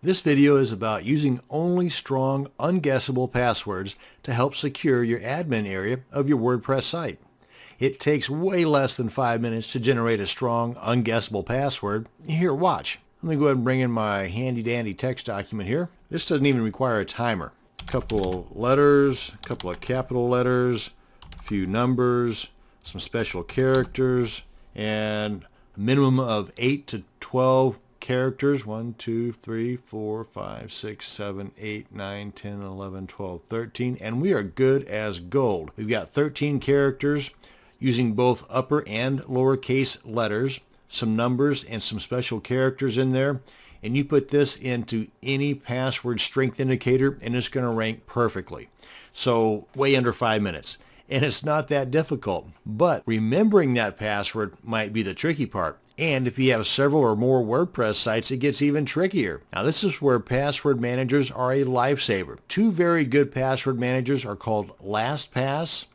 This video is about using only strong, unguessable passwords to help secure your admin area of your WordPress site. It takes way less than 5 minutes to generate a strong, unguessable password. Here, watch. Let me go ahead and bring in my handy-dandy text document here. This doesn't even require a timer. A couple of letters, a couple of capital letters, a few numbers, some special characters, and a minimum of 8 to 12 characters. 1, 2, 3, 4, 5, 6, 7, 8, 9, 10, 11, 12, 13, and we are good as gold. We've got 13 characters using both upper and lowercase letters, some numbers and some special characters in there, and you put this into any password strength indicator and it's going to rank perfectly. So way under 5 minutes. And it's not that difficult, but remembering that password might be the tricky part. And if you have several or more WordPress sites, it gets even trickier. Now, this is where password managers are a lifesaver. Two very good password managers are called LastPass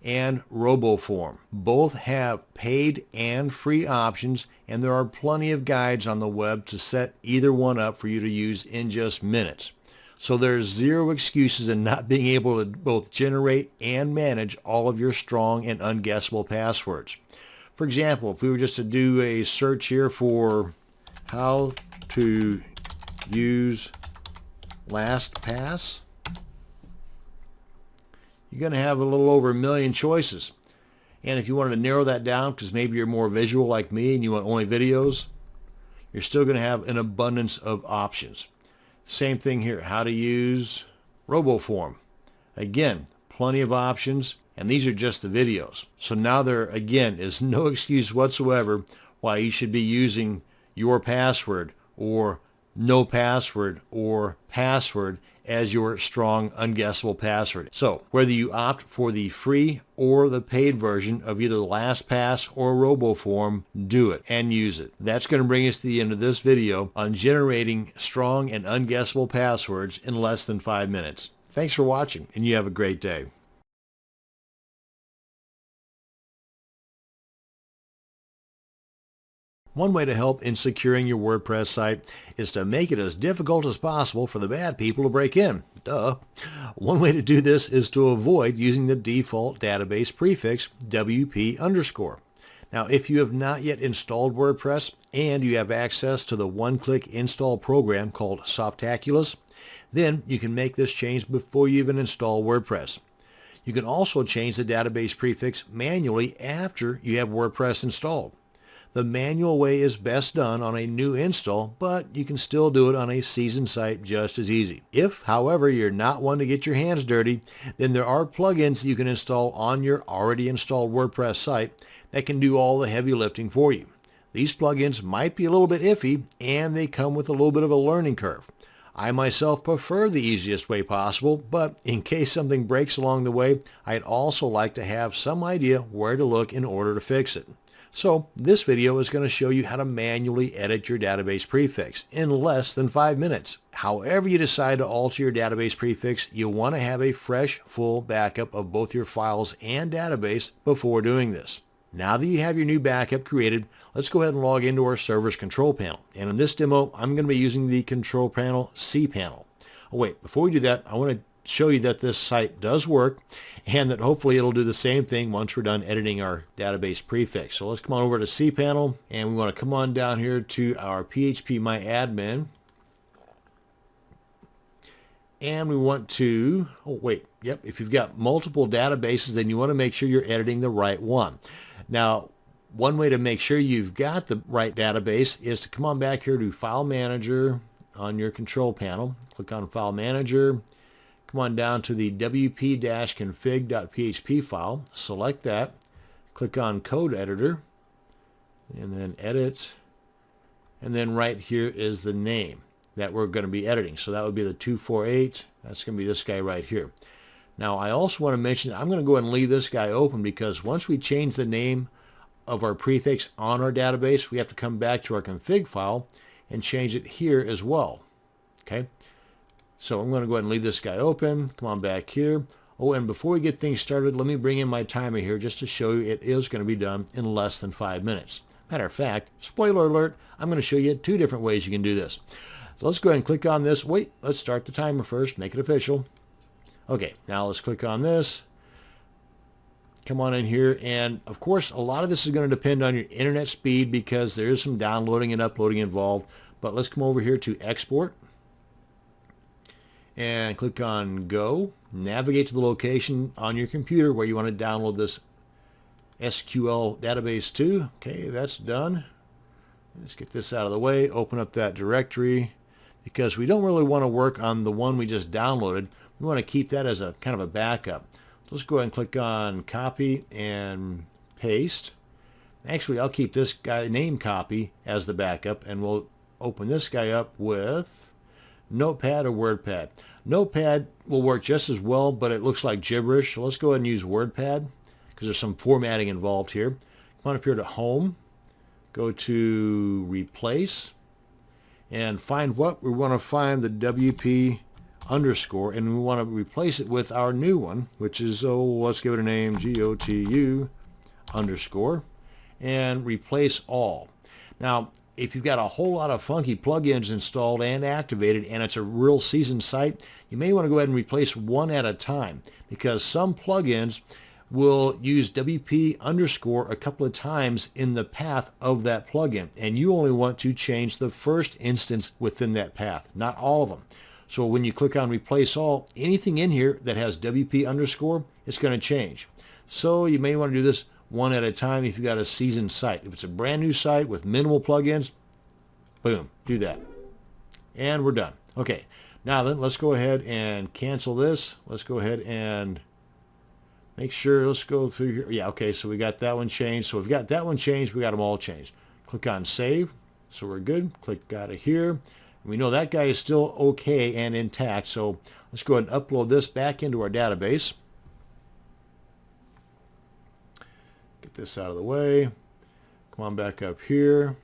and RoboForm. Both have paid and free options, and there are plenty of guides on the web to set either one up for you to use in just minutes. So there's zero excuses in not being able to both generate and manage all of your strong and unguessable passwords. For example, if we were just to do a search here for how to use LastPass, you're going to have a little over 1 million choices. And if you wanted to narrow that down, because maybe you're more visual like me and you want only videos, you're still going to have an abundance of options. Same thing here, how to use RoboForm. Again, plenty of options, and these are just the videos. So now there, again, is no excuse whatsoever why you should be using your password or no password or password as your strong, unguessable password. So whether you opt for the free or the paid version of either LastPass or RoboForm, do it and use it. That's going to bring us to the end of this video on generating strong and unguessable passwords in less than 5 minutes. Thanks for watching, and you have a great day. One way to help in securing your WordPress site is to make it as difficult as possible for the bad people to break in. Duh. One way to do this is to avoid using the default database prefix WP_. Now, if you have not yet installed WordPress and you have access to the one-click install program called Softaculous, then you can make this change before you even install WordPress. You can also change the database prefix manually after you have WordPress installed. The manual way is best done on a new install, but you can still do it on a seasoned site just as easy. If, however, you're not one to get your hands dirty, then there are plugins that you can install on your already installed WordPress site that can do all the heavy lifting for you. These plugins might be a little bit iffy, and they come with a little bit of a learning curve. I myself prefer the easiest way possible, but in case something breaks along the way, I'd also like to have some idea where to look in order to fix it. So this video is going to show you how to manually edit your database prefix in less than 5 minutes. However you decide to alter your database prefix, you want to have a fresh, full backup of both your files and database before doing this. Now that you have your new backup created, let's go ahead and log into our server's control panel. And in this demo, I'm going to be using the control panel cPanel. Oh wait, before we do that, I want to show you that this site does work and that hopefully it'll do the same thing once we're done editing our database prefix. So let's come on over to cPanel, and we want to come on down here to our phpMyAdmin, and we want to, if you've got multiple databases, then you want to make sure you're editing the right one. Now, one way to make sure you've got the right database is to come on back here to File Manager on your control panel, click on File Manager, come on down to the wp-config.php file, select that, click on Code Editor, and then Edit, and then right here is the name that we're going to be editing. So that would be the 248, that's going to be this guy right here. Now I also want to mention that I'm going to go ahead and leave this guy open because once we change the name of our prefix on our database, we have to come back to our config file and change it here as well. Okay? So I'm going to go ahead and leave this guy open. Come on back here. Oh, and before we get things started, let me bring in my timer here just to show you it is going to be done in less than 5 minutes. Matter of fact, spoiler alert, I'm going to show you 2 different ways you can do this. So let's go ahead and click on this. Wait, let's start the timer first, make it official. Okay, now let's click on this. Come on in here, and of course a lot of this is going to depend on your internet speed because there is some downloading and uploading involved. But let's come over here to export and click on go. Navigate to the location on your computer where you want to download this SQL database to. Okay, that's done. Let's get this out of the way. Open up that directory because we don't really want to work on the one we just downloaded. We want to keep that as a kind of a backup. So let's go ahead and click on copy and paste. Actually, I'll keep this guy name copy as the backup, and we'll open this guy up with Notepad or WordPad. Notepad will work just as well, but it looks like gibberish. So let's go ahead and use WordPad because there's some formatting involved here. Come on up here to Home. Go to Replace and find what we want to find, the WP underscore, and we want to replace it with our new one, which is, let's give it a name, GOTU underscore, and replace all. Now, if you've got a whole lot of funky plugins installed and activated and it's a real seasoned site, you may want to go ahead and replace one at a time because some plugins will use WP underscore a couple of times in the path of that plugin, and you only want to change the first instance within that path, not all of them. So when you click on replace all, anything in here that has WP underscore, it's going to change. So you may want to do this one at a time if you've got a seasoned site. If it's a brand new site with minimal plugins, boom, do that. And we're done. Okay, now then let's go ahead and cancel this. Let's go ahead and make sure, let's go through here. Yeah, okay, so we got that one changed. So we've got that one changed, we got them all changed. Click on save, so we're good. Click out of here. We know that guy is still okay and intact, so let's go ahead and upload this back into our database. Get this out of the way. Come on back up here.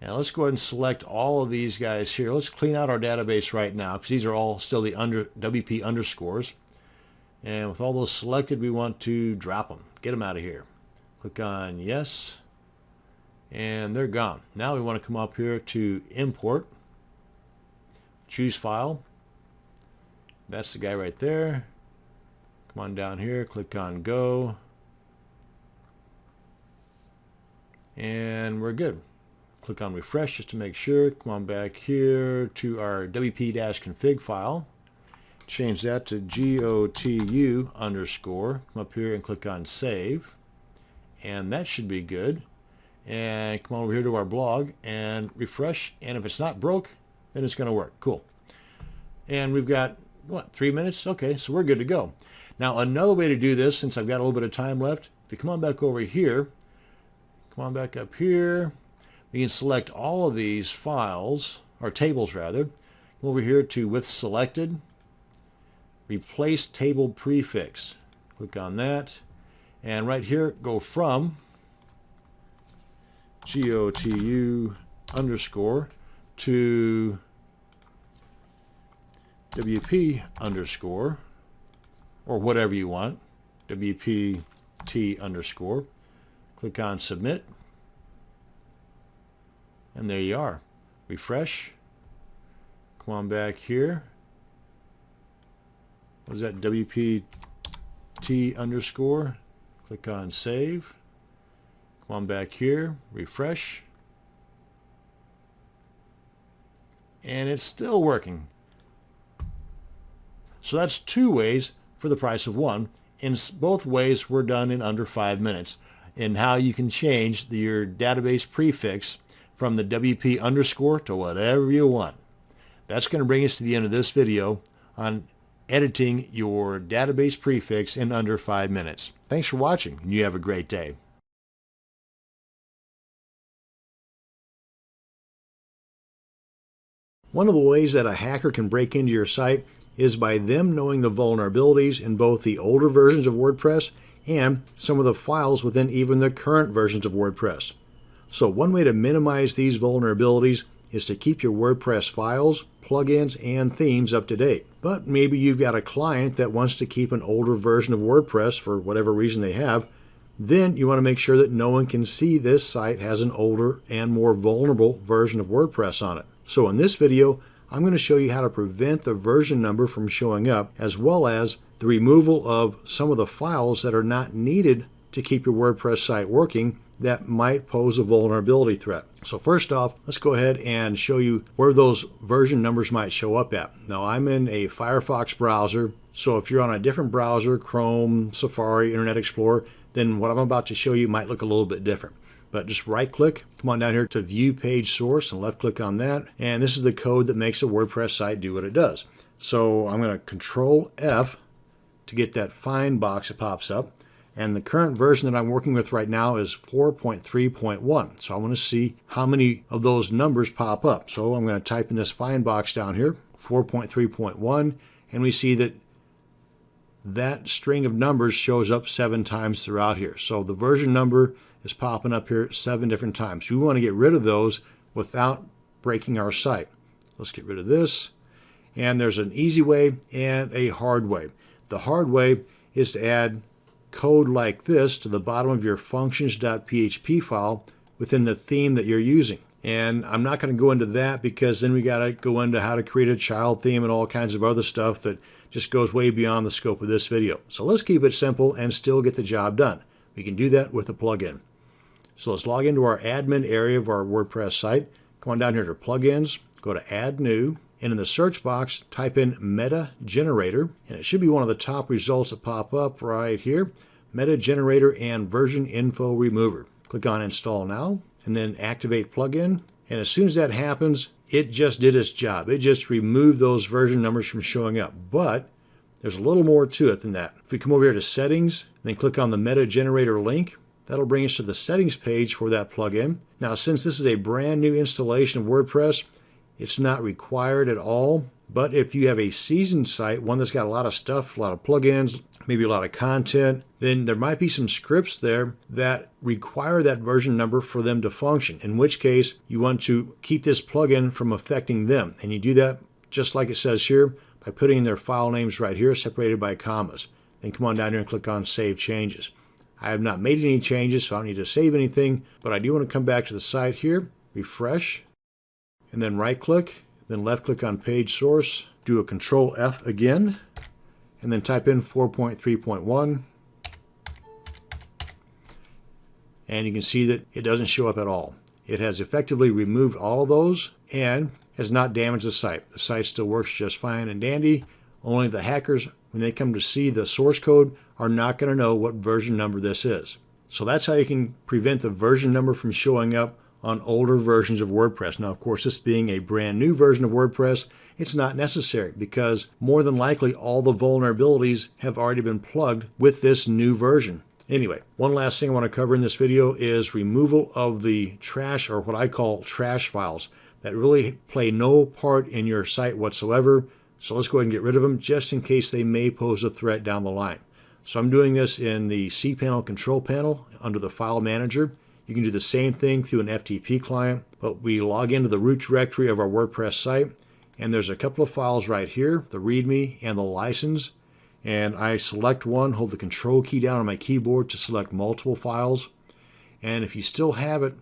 And let's go ahead and select all of these guys here. Let's clean out our database right now because these are all still the WP underscores. And with all those selected, we want to drop them. Get them out of here. Click on yes. And they're gone. Now we want to come up here to import. Choose file. That's the guy right there. Come on down here. Click on go. And we're good. Click on refresh just to make sure. Come on back here to our WP-config file. Change that to GOTU underscore. Come up here and click on save. And that should be good. And come over here to our blog and refresh. And if it's not broke, then it's going to work. Cool. And we've got, what, 3 minutes? Okay, so we're good to go. Now, another way to do this, since I've got a little bit of time left, if you come on back over here, come on back up here, we can select all of these files, or tables rather. Come over here to with selected, replace table prefix. Click on that. And right here, go from GOTU underscore to WP underscore, or whatever you want, WPT underscore. Click on submit. And there you are. Refresh. Come on back here. What is that? WPT underscore. Click on save. Come on back here. Refresh. And it's still working. So that's 2 ways for the price of 1. In both ways were done in under 5 minutes. And how you can change your database prefix from the WP underscore to whatever you want. That's going to bring us to the end of this video on editing your database prefix in under 5 minutes. Thanks for watching, and you have a great day. One of the ways that a hacker can break into your site is by them knowing the vulnerabilities in both the older versions of WordPress and some of the files within even the current versions of WordPress. So one way to minimize these vulnerabilities is to keep your WordPress files, plugins, and themes up to date. But maybe you've got a client that wants to keep an older version of WordPress for whatever reason they have. Then you want to make sure that no one can see this site has an older and more vulnerable version of WordPress on it. So in this video, I'm going to show you how to prevent the version number from showing up, as well as the removal of some of the files that are not needed to keep your WordPress site working that might pose a vulnerability threat. So first off, let's go ahead and show you where those version numbers might show up at. Now I'm in a Firefox browser, so if you're on a different browser, Chrome, Safari, Internet Explorer, then what I'm about to show you might look a little bit different. But just right click, come on down here to view page source and left click on that. And this is the code that makes a WordPress site do what it does. So I'm going to Control F to get that find box that pops up. And the current version that I'm working with right now is 4.3.1. So I want to see how many of those numbers pop up. So I'm going to type in this find box down here, 4.3.1, and we see that that string of numbers shows up 7 times throughout here. So the version number is popping up here 7 different times. We want to get rid of those without breaking our site. Let's get rid of this. And there's an easy way and a hard way. The hard way is to add code like this to the bottom of your functions.php file within the theme that you're using. And I'm not going to go into that because then we got to go into how to create a child theme and all kinds of other stuff that just goes way beyond the scope of this video. So let's keep it simple and still get the job done. We can do that with a plugin. So let's log into our admin area of our WordPress site. Come on down here to plugins, go to add new, and in the search box, type in Meta Generator, and it should be one of the top results that pop up right here, Meta Generator and Version Info Remover. Click on Install Now, and then Activate Plugin. And as soon as that happens, it just did its job. It just removed those version numbers from showing up. But there's a little more to it than that. If we come over here to Settings, then click on the Meta Generator link, that'll bring us to the settings page for that plugin. Now, since this is a brand new installation of WordPress, it's not required at all. But if you have a seasoned site, one that's got a lot of stuff, a lot of plugins, maybe a lot of content, then there might be some scripts there that require that version number for them to function, in which case you want to keep this plugin from affecting them. And you do that just like it says here by putting in their file names right here, separated by commas. Then come on down here and click on Save Changes. I have not made any changes, so I don't need to save anything, but I do want to come back to the site here, refresh, and then right click, then left click on page source, do a Control F again, and then type in 4.3.1. And you can see that it doesn't show up at all. It has effectively removed all of those and has not damaged the site. The site still works just fine and dandy. Only the hackers, when they come to see the source code, are not going to know what version number this is. So that's how you can prevent the version number from showing up on older versions of WordPress. Now, of course, this being a brand new version of WordPress, it's not necessary because more than likely all the vulnerabilities have already been plugged with this new version. Anyway, one last thing I want to cover in this video is removal of the trash, or what I call trash files, that really play no part in your site whatsoever. So let's go ahead and get rid of them just in case they may pose a threat down the line. So I'm doing this in the cPanel control panel under the file manager. You can do the same thing through an FTP client, but we log into the root directory of our WordPress site, and there's a couple of files right here, the README and the license. And I select one, hold the control key down on my keyboard to select multiple files. And if you still have it,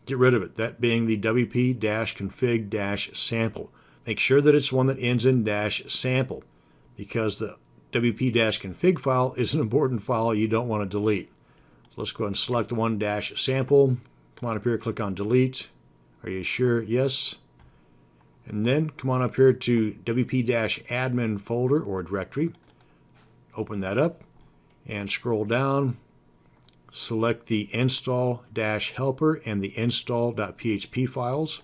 get rid of it, that being the wp-config-sample. Make sure that it's one that ends in -sample, because the wp-config file is an important file you don't want to delete. So let's go ahead and select the one -sample. Come on up here, click on delete. Are you sure? Yes. And then come on up here to wp-admin folder or directory. Open that up and scroll down. Select the install-helper and the install.php files.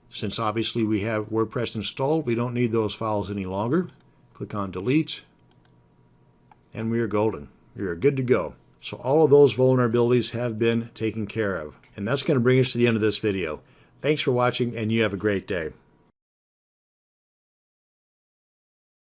Since obviously we have WordPress installed, we don't need those files any longer. Click on delete. And we are golden. We are good to go. So all of those vulnerabilities have been taken care of. And that's going to bring us to the end of this video. Thanks for watching, and you have a great day.